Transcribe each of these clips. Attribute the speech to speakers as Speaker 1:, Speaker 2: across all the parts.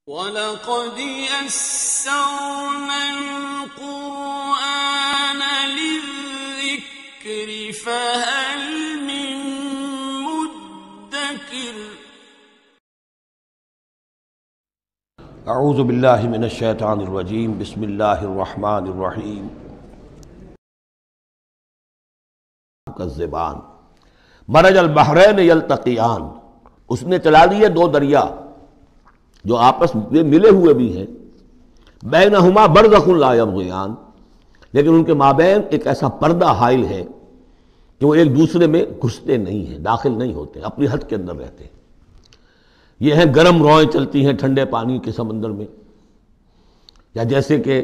Speaker 1: وَلَقَدْ يَسَّرْنَا الْقُرْآنَ لِلذِّكْرِ فَهَلْ مِن مُّدَّكِرٍ
Speaker 2: اعوذ باللہ من الشیطان الرجیم بسم اللہ الرحمن الرحیم کذبان مرج البحرین یلتقیان، اس نے چلا دیے دو دریا جو آپس میں ملے ہوئے بھی ہیں، بینہما برزخ لا یبغیان، لیکن ان کے مابین ایک ایسا پردہ حائل ہے کہ وہ ایک دوسرے میں گھستے نہیں ہیں، داخل نہیں ہوتے، اپنی حد کے اندر رہتے ہیں۔ یہ ہیں گرم روئیں چلتی ہیں ٹھنڈے پانی کے سمندر میں، یا جیسے کہ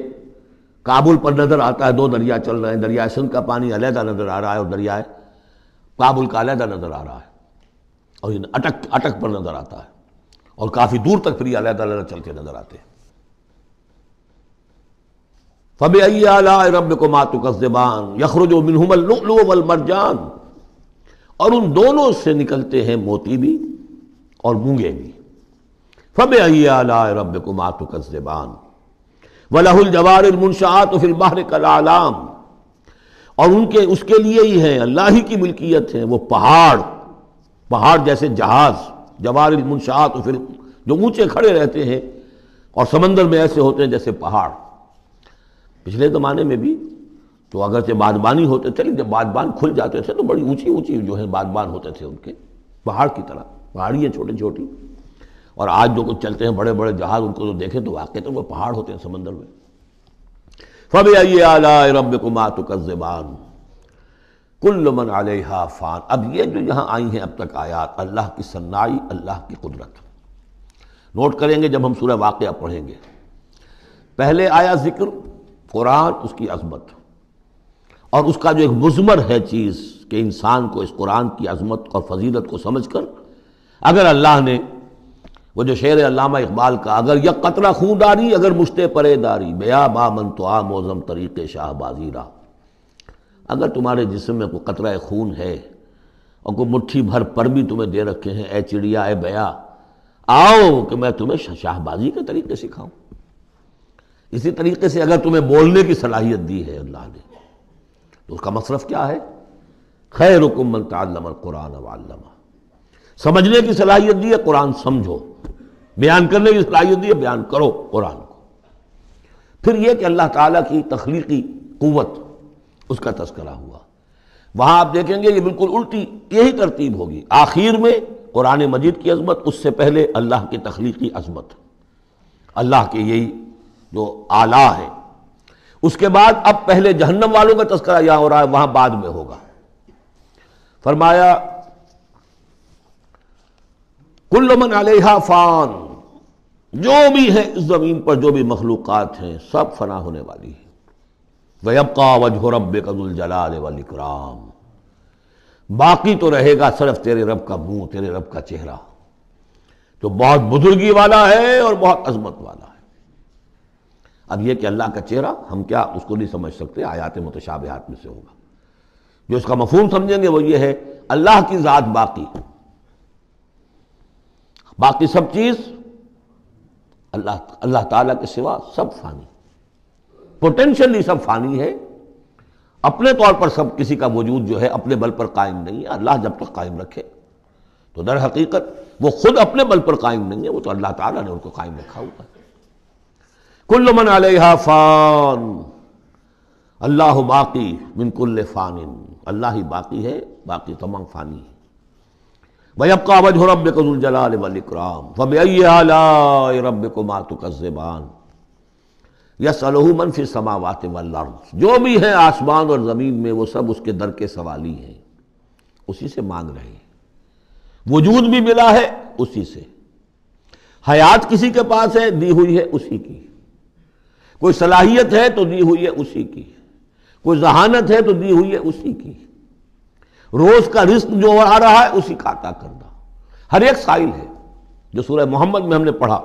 Speaker 2: کابل پر نظر آتا ہے دو دریا چل رہے ہیں، دریائے سندھ کا پانی علیحدہ نظر آ رہا ہے اور دریائے کابل کا علیحدہ نظر آ رہا ہے، اور یہ اٹک پر نظر آتا ہے، اور کافی دور تک پھر یہ علیحدہ علیحدہ چلتے نظر آتے ہیں۔ فَبِأَيِّ آلَاءِ رَبِّكُمَا تُكَذِّبَانِ يَخْرُجُ مِنْهُمَا اللُّؤْلُؤُ وَالْمَرْجَانُ، اور ان دونوں سے نکلتے ہیں موتی بھی اور مونگے بھی۔ فَبِأَيِّ آلَاءِ رَبِّكُمَا تُكَذِّبَانِ وَلَهُ الْجَوَارِ الْمُنشَآتُ فِي الْبَحْرِ كَالْأَعْلَامِ، اور اس کے لیے ہی ہیں، اللہ ہی کی ملکیت ہے وہ پہاڑ جیسے جہاز، جوار المنشآت جو اونچے کھڑے رہتے ہیں اور سمندر میں ایسے ہوتے ہیں جیسے پہاڑ۔ پچھلے زمانے میں بھی تو اگرچہ بادبانی ہوتے تھے، لیکن جب بادبان کھل جاتے تھے تو بڑی اونچی اونچی جو ہے بادبان ہوتے تھے ان کے، پہاڑ کی طرح، پہاڑیاں چھوٹی چھوٹی، اور آج جو کچھ چلتے ہیں بڑے بڑے جہاز، ان کو تو دیکھیں تو واقعی تو وہ پہاڑ ہوتے ہیں سمندر میں۔ فَبِأَيِّ آلَاءِ رَبِّكُمَا تُكَذِّبَانِ کل من علیہا فان۔ اب یہ جو یہاں آئی ہیں اب تک آیات، اللہ کی صنائی، اللہ کی قدرت نوٹ کریں گے جب ہم سورہ واقعہ پڑھیں گے۔ پہلے آیا ذکر قرآن، اس کی عظمت، اور اس کا جو ایک مضمر ہے چیز کہ انسان کو اس قرآن کی عظمت اور فضیلت کو سمجھ کر اگر اللہ نے وہ جو شعر علامہ اقبال کا، اگر یک قطرہ خون داری اگر مشتے پرے داری، بیا با من تو آ موزم طریق شاہ بازی را، اگر تمہارے جسم میں کوئی قطرہ خون ہے اور کوئی مٹھی بھر پر بھی تمہیں دے رکھے ہیں، اے چڑیا اے بیا، آؤ کہ میں تمہیں شاہ بازی کے طریقے سکھاؤں۔ اسی طریقے سے اگر تمہیں بولنے کی صلاحیت دی ہے اللہ نے تو اس کا مصرف کیا ہے؟ خیرکم من تعلم القرآن وعلمہ، سمجھنے کی صلاحیت دی ہے قرآن سمجھو، بیان کرنے کی صلاحیت دی ہے بیان کرو قرآن کو۔ پھر یہ کہ اللہ تعالیٰ کی تخلیقی قوت، اس کا تذکرہ ہوا۔ وہاں آپ دیکھیں گے یہ بالکل الٹی یہی ترتیب ہوگی، آخر میں قرآن مجید کی عظمت، اس سے پہلے اللہ کی تخلیقی عظمت، اللہ کے یہی جو آلہ ہے، اس کے بعد اب پہلے جہنم والوں کا تذکرہ یہاں ہو رہا ہے، وہاں بعد میں ہوگا۔ فرمایا کل من علیہا فان، جو بھی ہے اس زمین پر جو بھی مخلوقات ہیں سب فنا ہونے والی ہے۔ وَيَبْقَى وَجْهُ رَبِّكَ ذُو الْجَلَالِ وَالْإِكْرَامِ، باقی تو رہے گا صرف تیرے رب کا منہ، تیرے رب کا چہرہ، جو بہت بزرگی والا ہے اور بہت عظمت والا ہے۔ اب یہ کہ اللہ کا چہرہ ہم کیا اس کو نہیں سمجھ سکتے، آیات متشابہات میں سے ہوگا۔ جو اس کا مفہوم سمجھیں گے وہ یہ ہے اللہ کی ذات باقی سب چیز اللہ تعالیٰ کے سوا سب فانی، پوٹینشلی سب فانی ہے، اپنے طور پر سب کسی کا وجود جو ہے اپنے بل پر قائم نہیں ہے۔ اللہ جب تک قائم رکھے تو در حقیقت وہ خود اپنے بل پر قائم نہیں ہے، وہ تو اللہ تعالیٰ نے ان کو قائم رکھا ہوا ہے۔ کل من علیہا فان، اللہ باقی من کل فان، اللہ ہی باقی ہے، باقی تمام فانی ہے۔ وَيَبْقَى وَجْهُ رَبِّكَ ذُو الْجَلَالِ وَالْإِكْرَامِ فَبِأَيِّ آلَاءِ رَبِّكُمَا تُكَذِّبَانِ یسألہ من فی السماوات والارض، جو بھی ہیں آسمان اور زمین میں وہ سب اس کے در کے سوالی ہیں، اسی سے مانگ رہے ہیں۔ وجود بھی ملا ہے اسی سے، حیات کسی کے پاس ہے دی ہوئی ہے اسی کی، کوئی صلاحیت ہے تو دی ہوئی ہے اسی کی، کوئی ذہانت ہے تو دی ہوئی ہے اسی کی، روز کا رزق جو آ رہا ہے اسی کا عطا کردہ، ہر ایک سائل ہے۔ جو سورہ محمد میں ہم نے پڑھا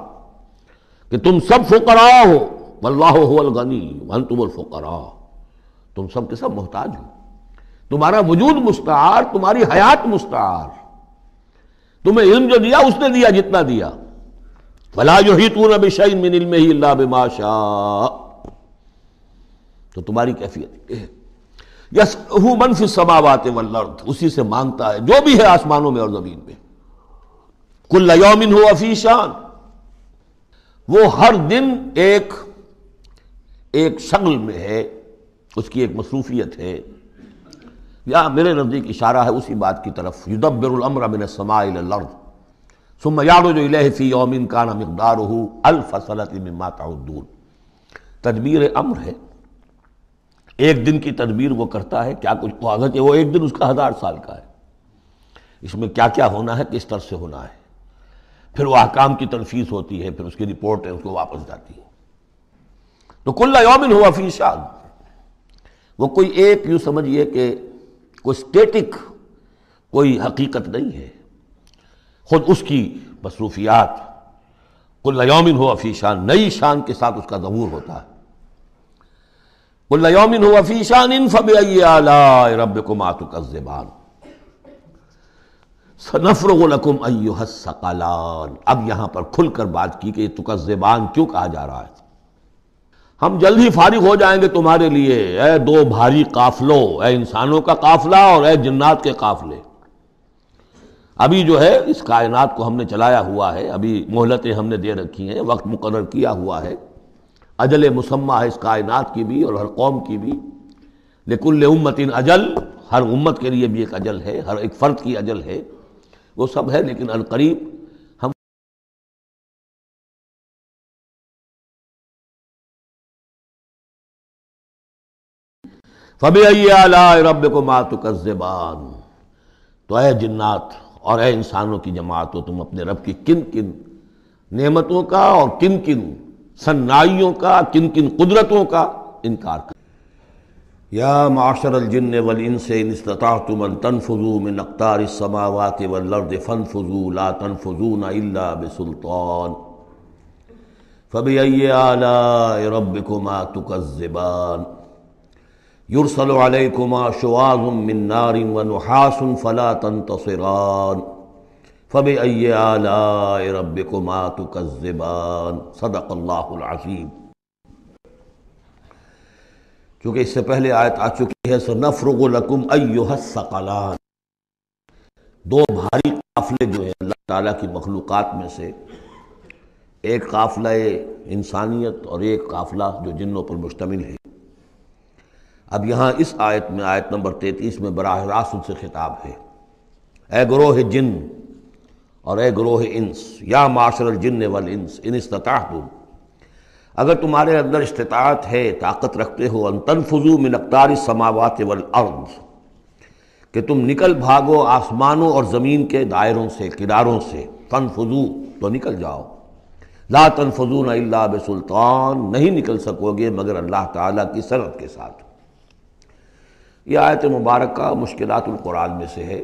Speaker 2: کہ تم سب فقراء ہو واللہ هو الغنی وانتم الفقراء، تم سب کے سب محتاج ہو، تمہارا وجود مستعار، تمہاری حیات مستعار، تمہیں علم جو دیا اس نے دیا جتنا دیا، ولا یحیطون بشیء من علمہ الا بما شاء. تو تمہاری کیفیت یہ ہے. یسألہ من فی السماوات والارض، اسی سے مانگتا ہے جو بھی ہے آسمانوں میں اور زمین میں. کل یوم ہوا فی شان، وہ ہر دن ایک شغل میں ہے، اس کی ایک مصروفیت ہے. یا میرے نزدیک اشارہ ہے اسی بات کی طرف، یدبر الامر من السماء الى الارض ثم یعرج الیہ فی یوم کان مقدارہ الف سنۃ مما تعدون. تدبیر امر ہے، ایک دن کی تدبیر وہ کرتا ہے. کیا کچھ اگرچہ وہ ایک دن اس کا 1000 سال کا ہے، اس میں کیا کیا ہونا ہے، کس طرح سے ہونا ہے، پھر وہ احکام کی تنفیذ ہوتی ہے، پھر اس کی رپورٹ ہے، اس کو واپس جاتی ہے. تو کل یوم ہوا فی شان، وہ کوئی ایک یوں سمجھیے کہ کوئی اسٹیٹک کوئی حقیقت نہیں ہے، خود اس کی مصروفیات. کل یوم ہوا فی شان، نئی شان کے ساتھ اس کا ظہور ہوتا ہے. کل یوم ہوا فی شان فبأی آلاء ربکما تکذبان سنفرغ لکم ایھا الثقلان. اب یہاں پر کھل کر بات کی کہ یہ تکذبان کیوں کہا جا رہا ہے. ہم جلد ہی فارغ ہو جائیں گے تمہارے لیے، اے دو بھاری قافلوں، اے انسانوں کا قافلہ اور اے جنات کے قافلے. ابھی جو ہے اس کائنات کو ہم نے چلایا ہوا ہے، ابھی مہلتیں ہم نے دے رکھی ہیں، وقت مقرر کیا ہوا ہے، اجل مسمى ہے اس کائنات کی بھی اور ہر قوم کی بھی. لکل امت اجل، ہر امت کے لیے بھی ایک اجل ہے، ہر ایک فرد کی اجل ہے، وہ سب ہے. لیکن القریب ہم فَبِأَيِّ آلَاءِ رَبِّكُمَا تُكَذِّبَانِ. تو اے جنات اور اے انسانوں کی جماعتوں، تم اپنے رب کی کن کن نعمتوں کا اور کن کن صنائیوں کا، کن کن قدرتوں کا انکار کرتے. یا معشر الجن والانس ان استطعتم ان تنفذوا من اقطار السماوات والارض فانفذوا لا تنفذون الا بسلطان فبأي آلاء ربكما تكذبان يرسل عليكما شواظ من نار ونحاس فلا تنتصران فبأي آلاء ربكما تكذبان. صدق اللہ العظیم. چونکہ اس سے پہلے آیت آ چکی ہے سنفرغ لکم ایھا الثقلان. دو بھاری قافلے جو ہیں اللہ تعالیٰ کی مخلوقات میں سے، ایک قافلہ انسانیت اور ایک قافلہ جو جنوں پر مشتمل ہے. اب یہاں اس آیت میں، آیت نمبر 33 میں براہ راست ان سے خطاب ہے. اے گروہ جن اور اے گروہ انس، یا معاشر الجن والانس ان استطعتم، اگر تمہارے اندر استطاعت ہے، طاقت رکھتے ہو، ان تنفذوا من اقطار السماوات والارض، کہ تم نکل بھاگو آسمانوں اور زمین کے دائروں سے، کناروں سے. فانفذوا، تو نکل جاؤ. لا تنفذون الا بسلطان، نہیں نکل سکو گے مگر اللہ تعالیٰ کی سرعت کے ساتھ. یہ آیت مبارکہ مشکلات القرآن میں سے ہے.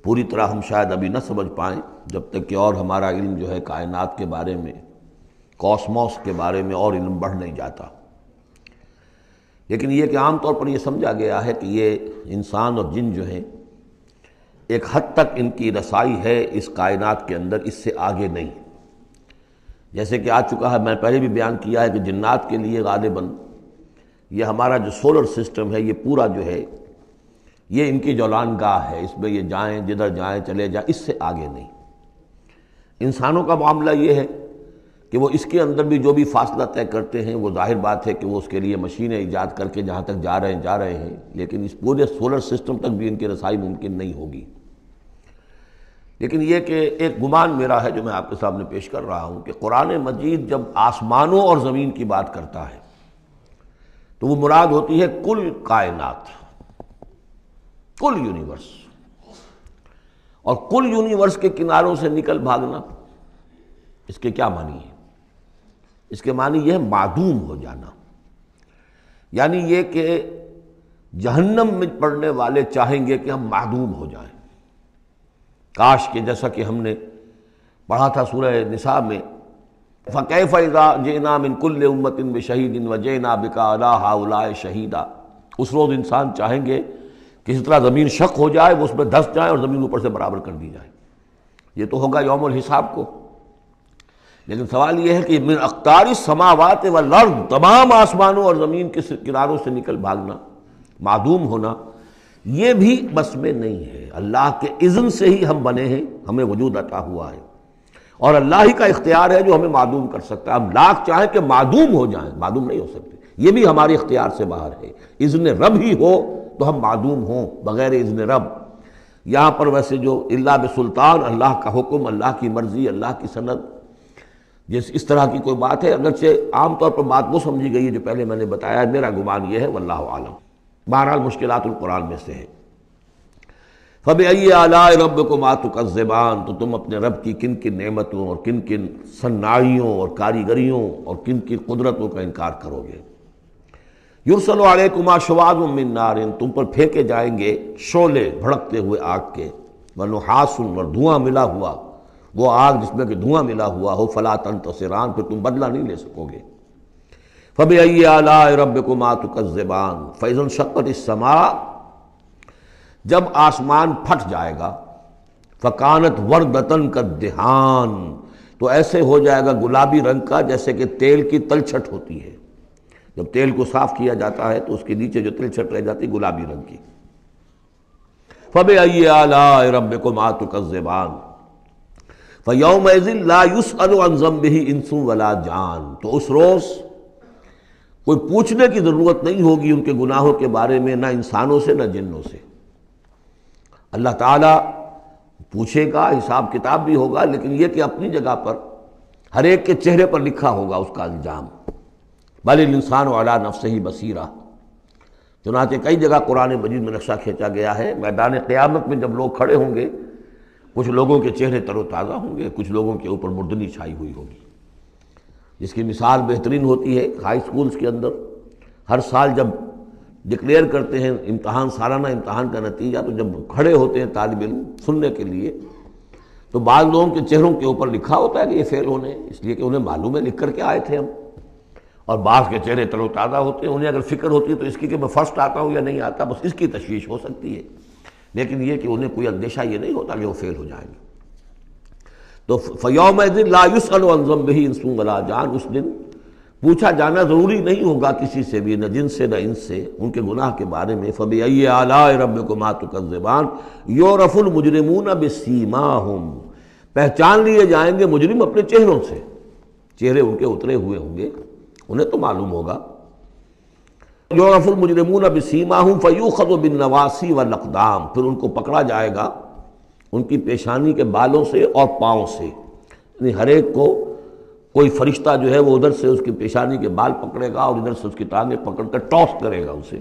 Speaker 2: پوری طرح ہم شاید ابھی نہ سمجھ پائیں جب تک کہ اور ہمارا علم جو ہے کائنات کے بارے میں، کاسموس کے بارے میں اور علم بڑھ نہیں جاتا. لیکن یہ کہ عام طور پر یہ سمجھا گیا ہے کہ یہ انسان اور جن جو ہیں ایک حد تک ان کی رسائی ہے اس کائنات کے اندر، اس سے آگے نہیں. جیسے کہ آ چکا ہے، میں پہلے بھی بیان کیا ہے کہ جنات کے لیے غالباً یہ ہمارا جو سولر سسٹم ہے، یہ پورا جو ہے یہ ان کی جولان گاہ ہے، اس میں یہ جائیں جدھر جائیں چلے جائیں، اس سے آگے نہیں. انسانوں کا معاملہ یہ ہے کہ وہ اس کے اندر بھی جو بھی فاصلہ طے کرتے ہیں، وہ ظاہر بات ہے کہ وہ اس کے لیے مشینیں ایجاد کر کے جہاں تک جا رہے ہیں، لیکن اس پورے سولر سسٹم تک بھی ان کی رسائی ممکن نہیں ہوگی. لیکن یہ کہ ایک گمان میرا ہے جو میں آپ کے سامنے پیش کر رہا ہوں کہ قرآن مجید جب آسمانوں اور زمین کی بات کرتا ہے تو وہ مراد ہوتی ہے کل کائنات، کل یونیورس. اور کل یونیورس کے کناروں سے نکل بھاگنا، اس کے کیا معنی ہے؟ اس کے معنی یہ ہے معدوم ہو جانا. یعنی یہ کہ جہنم میں پڑنے والے چاہیں گے کہ ہم معدوم ہو جائیں. کاش کہ جیسا کہ ہم نے پڑھا تھا سورہ نساء میں، فَكَيْفَ إِذَا جِئْنَا مِن كُلِّ أُمَّةٍ بِشَهِيدٍ وَجِئْنَا بِكَ عَلَىٰ هَٰؤُلَاءِ شَهِيدًا. اس روز انسان چاہیں گے کہ اس طرح زمین شق ہو جائے، وہ اس میں دھس جائے اور زمین اوپر سے برابر کر دی جائے. یہ تو ہوگا یوم الحساب کو. لیکن سوال یہ ہے کہ من اقطار السماوات والارض، تمام آسمانوں اور زمین کے کناروں سے نکل بھاگنا، معدوم ہونا، یہ بھی بس میں نہیں ہے۔ اللہ کے اذن سے ہی ہم بنے ہیں، ہمیں وجود عطا ہوا ہے، اور اللہ ہی کا اختیار ہے جو ہمیں معدوم کر سکتا ہے۔ ہم لاکھ چاہیں کہ معدوم ہو جائیں، معدوم نہیں ہو سکتے، یہ بھی ہمارے اختیار سے باہر ہے۔ اذن رب ہی ہو تو ہم معدوم ہوں بغیر اذن رب۔ یہاں پر ویسے جو الا بسلطان، اللہ کا حکم، اللہ کی مرضی، اللہ کی سند، اس طرح کی کوئی بات ہے، اگرچہ عام طور پر بات وہ سمجھی گئی ہے جو پہلے میں نے بتایا، میرا گمان یہ ہے، واللہ عالم۔ بہرحال مشکلات القرآن میں سے ہے۔ فَبِأَيِّ آلَاءِ رَبِّكُمَا تُكَذِّبَانِ، تو تم اپنے رب کی کن کن نعمتوں اور کن کن صناعیوں اور کاریگریوں اور کن کی قدرتوں کا انکار کرو گے۔ یرسل علیکما شواظ من نار، تم پر پھینکے جائیں گے شعلے بھڑکتے ہوئے آگ کے، ونحاس، اور دھواں ملا ہوا، وہ آگ جس میں کہ دھواں ملا ہوا ہو، فلا تنتصران، پھر تم بدلہ نہیں لے سکو گے۔ فَبِأَيِّ آلَاءِ رَبِّكُمَا تُكَذِّبَانِ، فَإِذَا انشَقَّتِ السَّمَاءُ، جب آسمان پھٹ جائے گا، فَكَانَتْ وَرْدَةً كَالدِّهَانِ، تو ایسے ہو جائے گا گلابی رنگ کا جیسے کہ تیل کی تلچھٹ ہوتی ہے۔ جب تیل کو صاف کیا جاتا ہے تو اس کے نیچے جو تلچھٹ رہ جاتی گلابی رنگ کی۔ فَبِأَيِّ آلَاءِ رَبِّكُمَا تُكَذِّبَانِ فَيَوْمَئِذٍ لَا يُسْأَلُ عَنْ ذَنبِهِ إِنسٌ وَلَا جَانٌ، تو اس روز کوئی پوچھنے کی ضرورت نہیں ہوگی ان کے گناہوں کے بارے میں، نہ انسانوں سے نہ جنوں سے۔ اللہ تعالیٰ پوچھے گا، حساب کتاب بھی ہوگا، لیکن یہ کہ اپنی جگہ پر ہر ایک کے چہرے پر لکھا ہوگا اس کا انجام۔ بل الانسان علی نفسہ بصیرہ، چنانچہ کئی جگہ قرآن مجید میں نقشہ کھینچا گیا ہے، میدان قیامت میں جب لوگ کھڑے ہوں گے، کچھ لوگوں کے چہرے تر و تازہ ہوں گے، کچھ لوگوں کے اوپر مردنی چھائی ہوئی ہوگی، جس کی مثال بہترین ہوتی ہے ہائی سکولز کے اندر۔ ہر سال جب ڈکلیئر کرتے ہیں امتحان، سالانہ امتحان کا نتیجہ، تو جب کھڑے ہوتے ہیں طالب علم سننے کے لیے، تو بعض لوگوں کے چہروں کے اوپر لکھا ہوتا ہے کہ یہ فیل ہونے، اس لیے کہ انہیں معلوم ہے لکھ کر کے آئے تھے ہم، اور بعض کے چہرے تر و تازہ ہوتے ہیں، انہیں اگر فکر ہوتی ہے تو اس کی کہ میں فرسٹ آتا ہوں یا نہیں آتا، بس اس کی تشویش ہو سکتی ہے، لیکن یہ کہ انہیں کوئی اندیشہ یہ نہیں ہوتا کہ وہ فیل ہو جائیں گے۔ تو فَيَوْمَئِذٍ لَا يُسْأَلُ عَنْ ذَنبِهِ إِنسٌ وَلَا جَانٌ، اس دن پوچھا جانا ضروری نہیں ہوگا کسی سے بھی، نہ جن سے نہ انس سے، ان کے گناہ کے بارے میں۔ فَبِأَيِّ آلَاءِ رَبِّكُمَا تُكَذِّبَانِ يُعْرَفُ الْمُجْرِمُونَ بِسِیمَاهُمْ، پہچان لیے جائیں گے مجرم اپنے چہروں سے، چہرے ان کے اترے ہوئے ہوں گے، انہیں تو معلوم ہوگا۔ یعرف المجرمون بسیماہم فیؤخذ بالنواصی والاقدام، پھر ان کو پکڑا جائے گا ان کی پیشانی کے بالوں سے اور پاؤں سے، یعنی ہر ایک کو کوئی فرشتہ جو ہے وہ ادھر سے اس کی پیشانی کے بال پکڑے گا اور ادھر سے اس کی ٹانگیں پکڑ کر ٹاس کرے گا اسے۔